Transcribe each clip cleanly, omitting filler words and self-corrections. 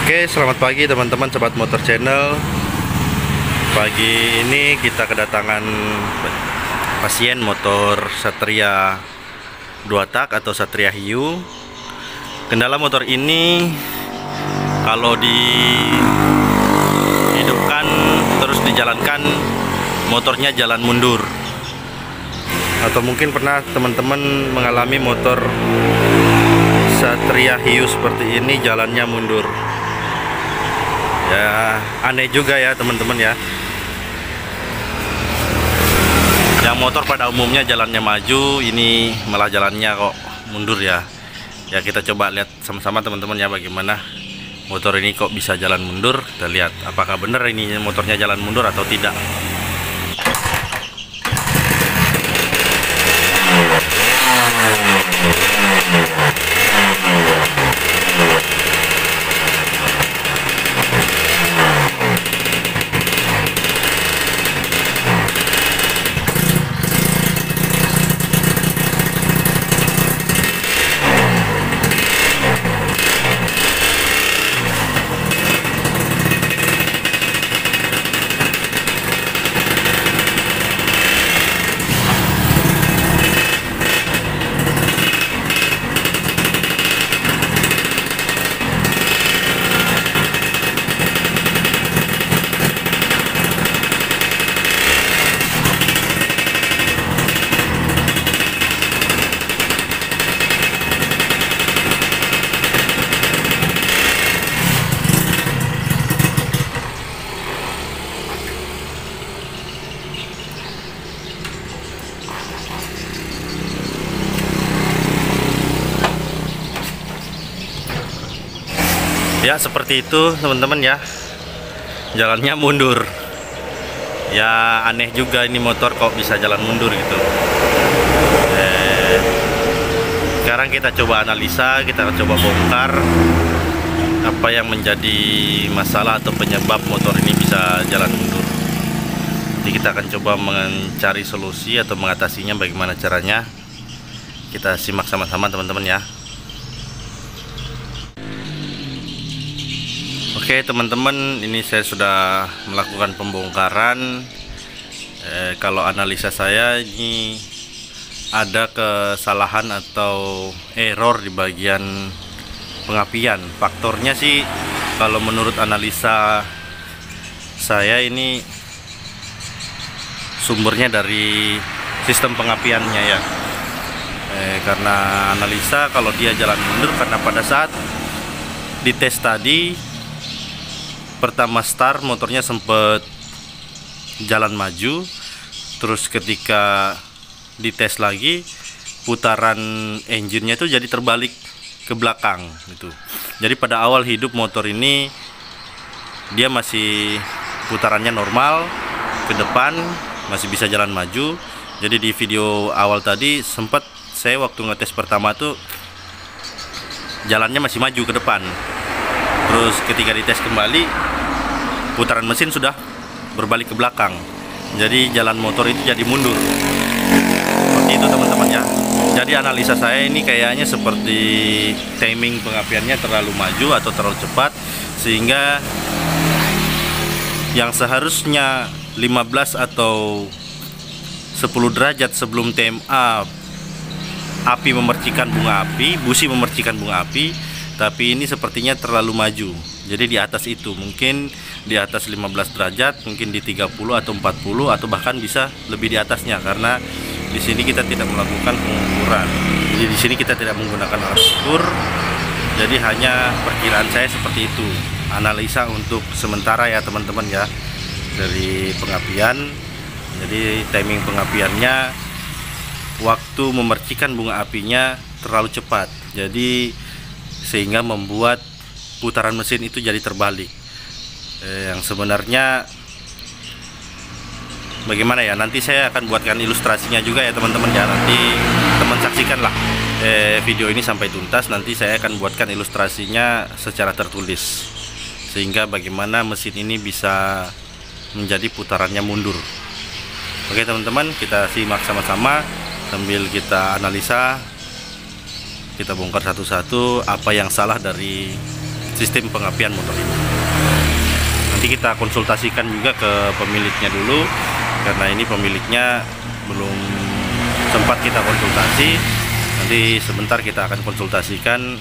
Oke, selamat pagi teman-teman sobat motor channel. Pagi ini kita kedatangan pasien motor Satria 2 tak atau Satria Hiu. Kendala motor ini kalau dihidupkan terus dijalankan, motornya jalan mundur. Atau mungkin pernah teman-teman mengalami motor Satria Hiu seperti ini jalannya mundur. Ya, aneh juga ya teman-teman ya. Yang motor pada umumnya jalannya maju, ini malah jalannya kok mundur ya. Ya, kita coba lihat sama-sama teman-teman ya, bagaimana motor ini kok bisa jalan mundur. Kita lihat apakah benar ini motornya jalan mundur atau tidak. Ya, seperti itu teman-teman ya, jalannya mundur. Ya, aneh juga ini motor kok bisa jalan mundur gitu. Sekarang kita coba analisa, kita coba bongkar apa yang menjadi masalah atau penyebab motor ini bisa jalan mundur. Jadi kita akan coba mencari solusi atau mengatasinya, bagaimana caranya. Kita simak sama-sama teman-teman ya. Oke teman-teman, ini saya sudah melakukan pembongkaran. Kalau analisa saya ini ada kesalahan atau error di bagian pengapian. Faktornya sih kalau menurut analisa saya ini sumbernya dari sistem pengapiannya ya. Karena analisa kalau dia jalan mundur karena pada saat dites tadi pertama start motornya sempat jalan maju, terus ketika dites lagi putaran engine-nya itu jadi terbalik ke belakang gitu. Jadi pada awal hidup motor ini dia masih putarannya normal ke depan, masih bisa jalan maju. Jadi di video awal tadi sempat saya waktu ngetes pertama tuh jalannya masih maju ke depan. Terus ketika dites kembali, putaran mesin sudah berbalik ke belakang. Jadi jalan motor itu jadi mundur. Seperti itu teman-teman ya. Jadi analisa saya ini kayaknya seperti timing pengapiannya terlalu maju atau terlalu cepat, sehingga yang seharusnya 15 atau 10 derajat sebelum TMA api memercikan bunga api, busi memercikan bunga api, tapi ini sepertinya terlalu maju. Jadi di atas itu, mungkin di atas 15 derajat, mungkin di 30 atau 40 atau bahkan bisa lebih di atasnya, karena di sini kita tidak melakukan pengukuran. Jadi di sini kita tidak menggunakan alat ukur. Jadi hanya perkiraan saya seperti itu. Analisa untuk sementara ya teman-teman ya, dari pengapian. Jadi timing pengapiannya, waktu memercikan bunga apinya terlalu cepat. Jadi sehingga membuat putaran mesin itu jadi terbalik. Yang sebenarnya bagaimana ya, nanti saya akan buatkan ilustrasinya juga ya teman-teman ya. Nanti teman saksikanlah video ini sampai tuntas. Nanti saya akan buatkan ilustrasinya secara tertulis, sehingga bagaimana mesin ini bisa menjadi putarannya mundur. Oke teman-teman, kita simak sama-sama sambil kita analisa. Kita bongkar satu-satu apa yang salah dari sistem pengapian motor ini. Nanti kita konsultasikan juga ke pemiliknya dulu, karena ini pemiliknya belum sempat kita konsultasi. Nanti sebentar kita akan konsultasikan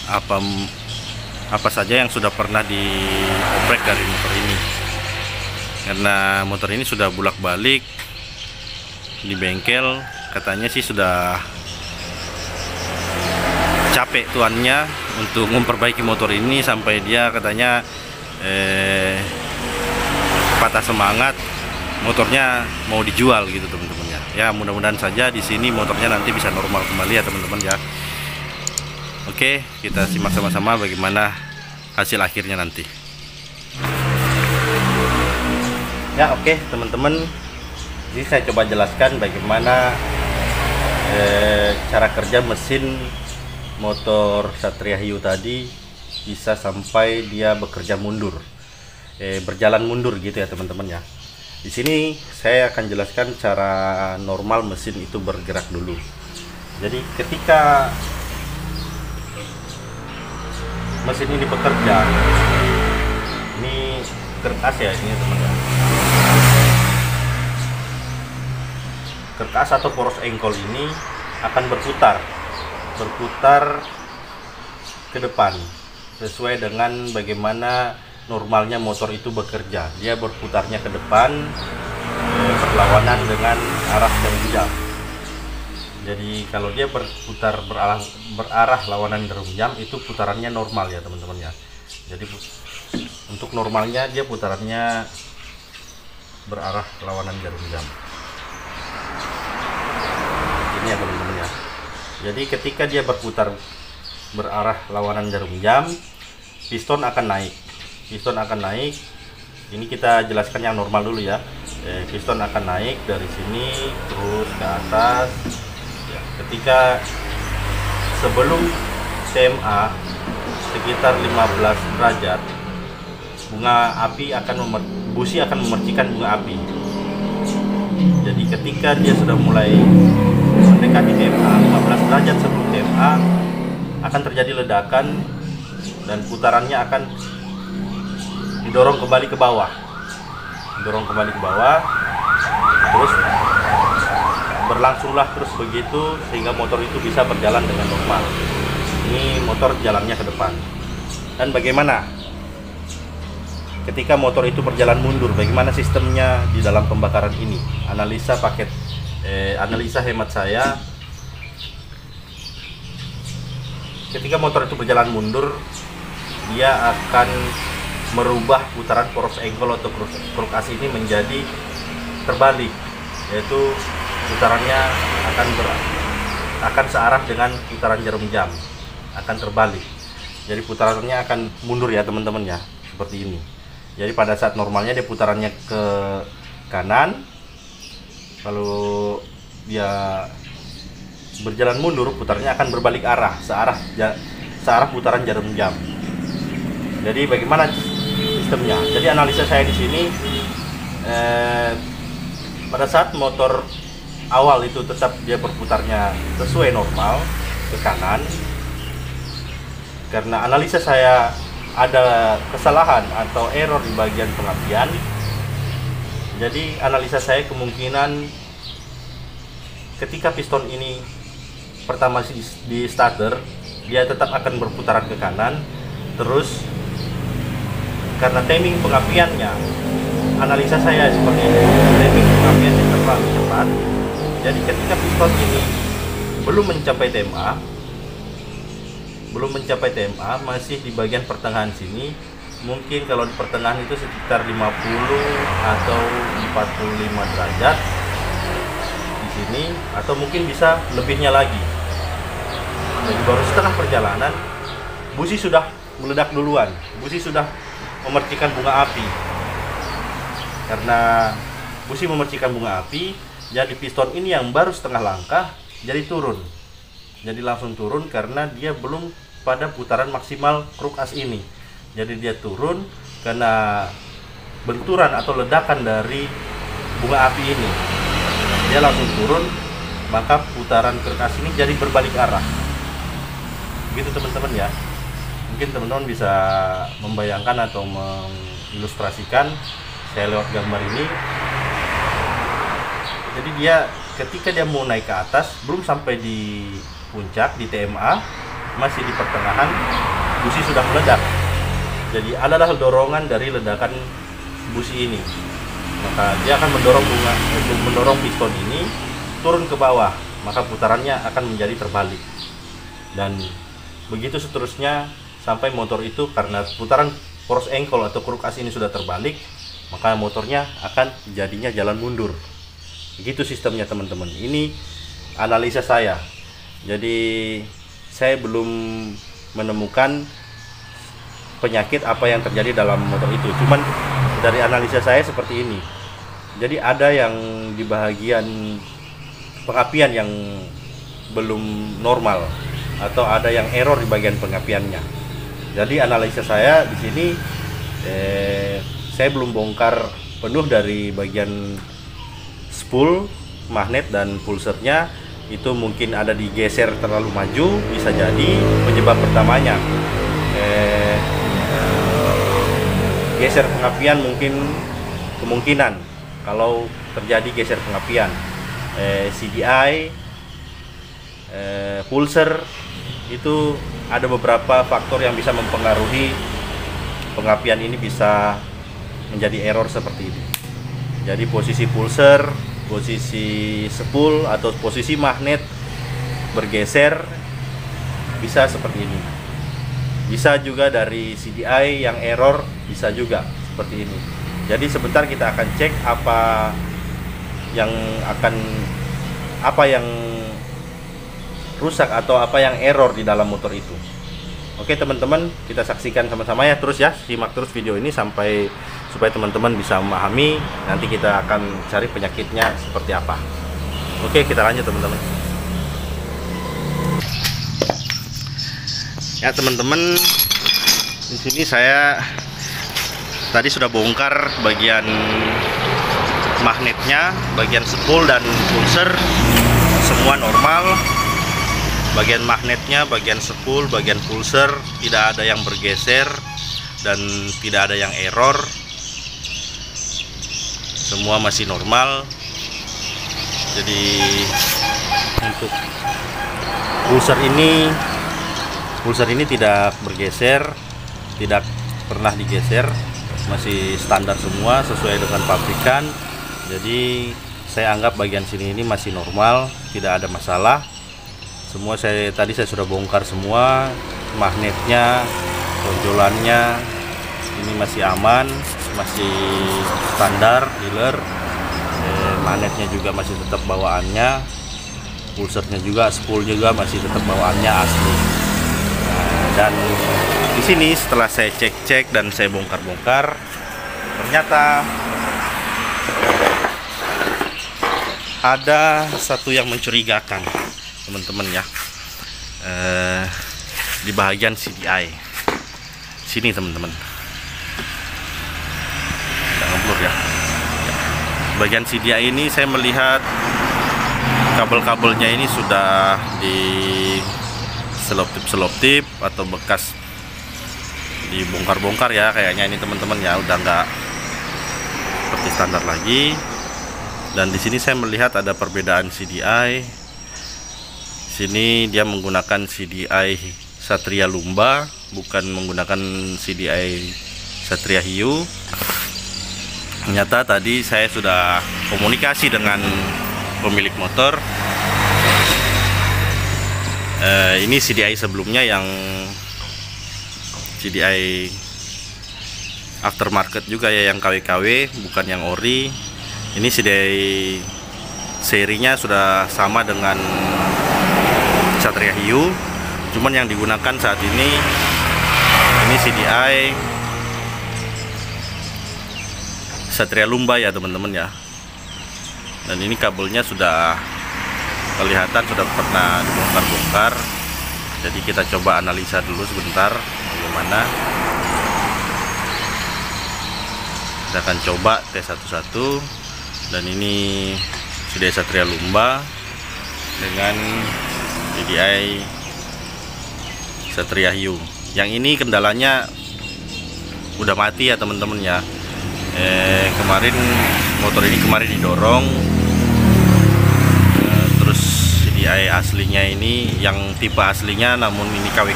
apa saja yang sudah pernah dioprek dari motor ini, karena motor ini sudah bolak-balik di bengkel. Katanya sih sudah capek tuannya untuk memperbaiki motor ini, sampai dia katanya patah semangat, motornya mau dijual gitu teman-teman ya. Ya mudah-mudahan saja di sini motornya nanti bisa normal kembali ya teman-teman ya. Oke, kita simak sama-sama bagaimana hasil akhirnya nanti. Ya oke teman-teman, jadi saya coba jelaskan bagaimana cara kerja mesin motor Satria Hiu tadi bisa sampai dia bekerja mundur, berjalan mundur gitu ya teman-teman ya. Di sini saya akan jelaskan cara normal mesin itu bergerak dulu. Jadi ketika mesin ini bekerja, ini kertas ya ini teman-teman. Kertas atau poros engkol ini akan berputar ke depan sesuai dengan bagaimana normalnya motor itu bekerja. Dia berputarnya ke depan berlawanan dengan arah jarum jam. Jadi kalau dia berputar berarah lawanan jarum jam, itu putarannya normal ya teman-teman ya. Jadi untuk normalnya dia putarannya berarah lawanan jarum jam. Ini ya teman-teman ya. Jadi ketika dia berputar berarah lawanan jarum jam, piston akan naik. Ini kita jelaskan yang normal dulu ya. Piston akan naik dari sini terus ke atas. Ya, ketika sebelum TMA sekitar 15 derajat, busi akan memercikan bunga api. Jadi ketika dia sudah mulai mendekati TMA 15 derajat sebelum TMA, akan terjadi ledakan dan putarannya akan didorong kembali ke bawah, terus berlangsunglah terus begitu sehingga motor itu bisa berjalan dengan normal. Ini motor jalannya ke depan. Dan bagaimana ketika motor itu berjalan mundur, bagaimana sistemnya di dalam pembakaran ini? Analisa hemat saya, ketika motor itu berjalan mundur, dia akan merubah putaran poros engkol atau kruk as ini menjadi terbalik, yaitu putarannya akan searah dengan putaran jarum jam, akan terbalik. Jadi putarannya akan mundur ya teman-teman ya, seperti ini. Jadi pada saat normalnya dia putarannya ke kanan, kalau dia berjalan mundur, putarnya akan berbalik arah, searah putaran jarum jam. Jadi bagaimana sistemnya? Jadi analisa saya di sini, pada saat motor awal itu tetap dia berputarnya sesuai normal ke kanan, karena analisa saya ada kesalahan atau error di bagian pengapian. Jadi analisa saya kemungkinan ketika piston ini pertama di starter, dia tetap akan berputaran ke kanan. Terus karena timing pengapiannya, analisa saya seperti ini, timing pengapiannya terlalu cepat. Jadi ketika piston ini belum mencapai TMA, masih di bagian pertengahan sini, mungkin kalau di pertengahan itu sekitar 50 atau 45 derajat di sini, atau mungkin bisa lebihnya lagi. Jadi baru setengah perjalanan, busi sudah meledak duluan, busi sudah memercikan bunga api. Karena busi memercikan bunga api, jadi piston ini yang baru setengah langkah jadi turun. Jadi langsung turun karena dia belum pada putaran maksimal kruk as ini. Jadi dia turun karena benturan atau ledakan dari bunga api ini. Dia langsung turun, maka putaran kruk as ini jadi berbalik arah. Begitu teman-teman ya. Mungkin teman-teman bisa membayangkan atau mengilustrasikan saya lewat gambar ini. Jadi dia ketika dia mau naik ke atas, belum sampai di puncak di TMA, masih di pertengahan, busi sudah meledak. Jadi adalah dorongan dari ledakan busi ini, maka dia akan mendorong piston ini turun ke bawah, maka putarannya akan menjadi terbalik, dan begitu seterusnya sampai motor itu, karena putaran force ankle atau kruk as ini sudah terbalik, maka motornya akan jadinya jalan mundur. Begitu sistemnya teman-teman. Ini analisa saya. Jadi saya belum menemukan penyakit apa yang terjadi dalam motor itu. Cuman dari analisa saya seperti ini. Jadi ada yang di bagian pengapian yang belum normal, atau ada yang error di bagian pengapiannya. Jadi analisa saya di sini, saya belum bongkar penuh dari bagian spool, magnet dan pulsernya. Itu mungkin ada digeser terlalu maju, bisa jadi penyebab pertamanya. Geser pengapian mungkin kemungkinan kalau terjadi geser pengapian. CDI, pulser, itu ada beberapa faktor yang bisa mempengaruhi pengapian ini bisa menjadi error seperti ini. Jadi posisi pulser, posisi spool atau posisi magnet bergeser bisa seperti ini. Bisa juga dari CDI yang error, bisa juga seperti ini. Jadi sebentar kita akan cek apa yang rusak atau apa yang error di dalam motor itu. Oke teman-teman, kita saksikan sama-sama ya, terus ya, simak terus video ini sampai supaya teman-teman bisa memahami. Nanti kita akan cari penyakitnya seperti apa. Oke, kita lanjut teman-teman. Ya teman-teman, di sini saya tadi sudah bongkar bagian magnetnya, bagian spool dan pulser semua normal. Bagian magnetnya, bagian spool, bagian pulser tidak ada yang bergeser dan tidak ada yang error. Semua masih normal. Jadi untuk pulser ini tidak bergeser, tidak pernah digeser, masih standar semua sesuai dengan pabrikan. Jadi saya anggap bagian sini ini masih normal, tidak ada masalah. Semua tadi saya sudah bongkar semua, magnetnya, tonjolannya ini masih aman, masih standar dealer. Magnetnya juga masih tetap bawaannya, pulsernya juga, spool juga masih tetap bawaannya asli. Dan di sini setelah saya cek-cek dan saya bongkar-bongkar, ternyata ada satu yang mencurigakan teman-teman ya, di bagian CDI sini teman-teman. Tidak ngeblur ya. Bagian CDI ini saya melihat kabel-kabelnya ini sudah di selop-tip atau bekas dibongkar-bongkar ya kayaknya ini teman-teman ya, udah nggak seperti standar lagi. Dan di sini saya melihat ada perbedaan CDI. Sini dia menggunakan CDI Satria Lumba, bukan menggunakan CDI Satria Hiu. Ternyata tadi saya sudah komunikasi dengan pemilik motor. Ini CDI sebelumnya yang CDI aftermarket juga ya, yang KW-KW, bukan yang ori. Ini CDI serinya sudah sama dengan Satria Hiu, cuman yang digunakan saat ini CDI Satria Lumba ya teman-teman ya. Dan ini kabelnya sudah kelihatan sudah pernah dibongkar-bongkar. Jadi kita coba analisa dulu sebentar bagaimana. Kita akan coba tes satu-satu. Dan ini CDI Satria Lumba dengan CDI Satria Hiu Yang ini kendalanya udah mati ya teman-teman ya. Kemarin motor ini didorong, terus CDI aslinya ini yang tipe aslinya, namun ini KW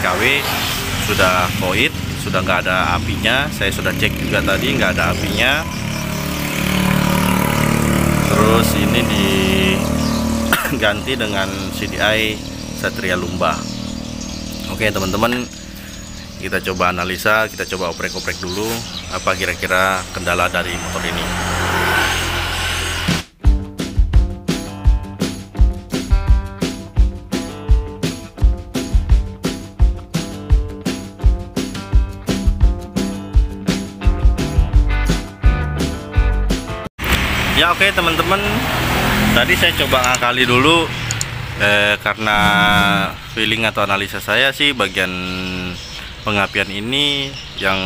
sudah void, sudah nggak ada apinya. Saya sudah cek juga tadi, nggak ada apinya. Terus ini diganti dengan CDI Satria Lumba. Oke teman-teman, kita coba analisa, kita coba oprek-oprek dulu apa kira-kira kendala dari motor ini. Ya oke teman-teman, tadi saya coba ngakali dulu, karena feeling atau analisa saya sih bagian pengapian ini yang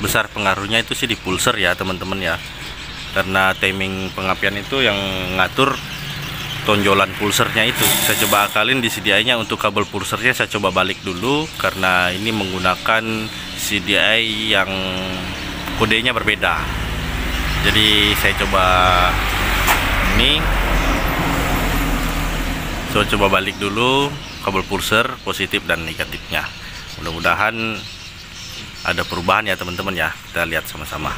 besar pengaruhnya itu sih di pulser ya teman-teman ya, karena timing pengapian itu yang ngatur tonjolan pulsernya itu. Saya coba akalin di CDI nya untuk kabel pulsernya, saya coba balik dulu karena ini menggunakan CDI yang kodenya berbeda. Jadi saya coba ini, saya coba balik dulu kabel pulser positif dan negatifnya. Mudah-mudahan ada perubahan ya teman-teman ya. Kita lihat sama-sama.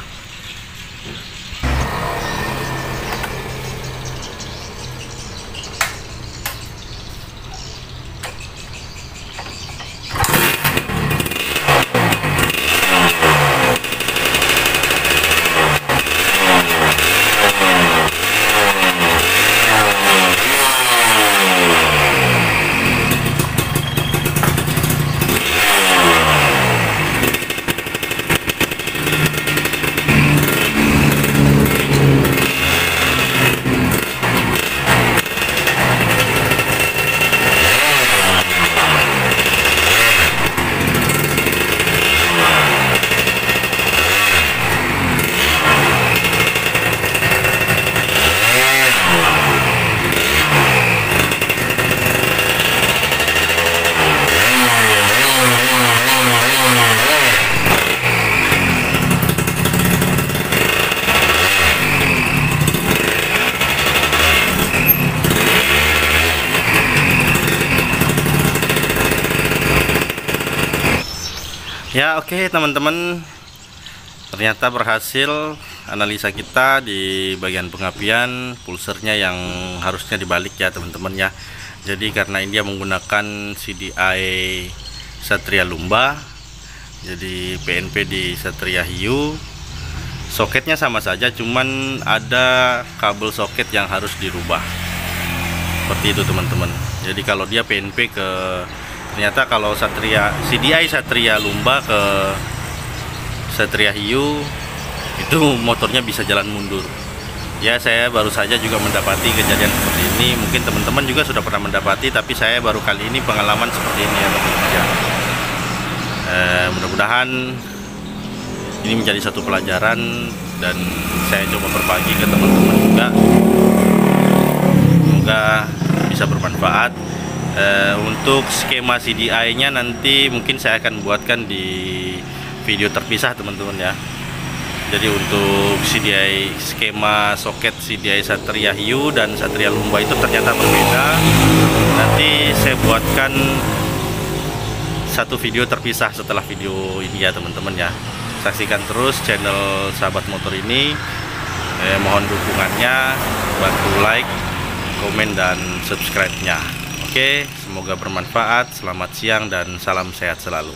Ya oke teman-teman, ternyata berhasil analisa kita di bagian pengapian pulsernya yang harusnya dibalik ya teman-teman ya. Jadi karena ini dia menggunakan CDI Satria Lumba, jadi PNP di Satria Hiu, soketnya sama saja, cuman ada kabel soket yang harus dirubah seperti itu teman-teman. Jadi kalau dia PNP ke, ternyata kalau CDI Satria Lumba ke Satria Hiu itu motornya bisa jalan mundur. Ya saya baru saja juga mendapati kejadian seperti ini. Mungkin teman-teman juga sudah pernah mendapati, tapi saya baru kali ini pengalaman seperti ini ya teman-teman ya. Mudah-mudahan ini menjadi satu pelajaran dan saya coba berbagi ke teman-teman juga. Semoga bisa bermanfaat. Untuk skema CDI nya nanti mungkin saya akan buatkan di video terpisah teman-teman ya. Jadi untuk CDI, skema soket CDI Satria Hiu dan Satria Lumba itu ternyata berbeda. Nanti saya buatkan satu video terpisah setelah video ini ya teman-teman ya. Saksikan terus channel Sahabat Motor ini. Mohon dukungannya, bantu like, komen dan subscribe-nya. Oke, semoga bermanfaat. Selamat siang dan salam sehat selalu.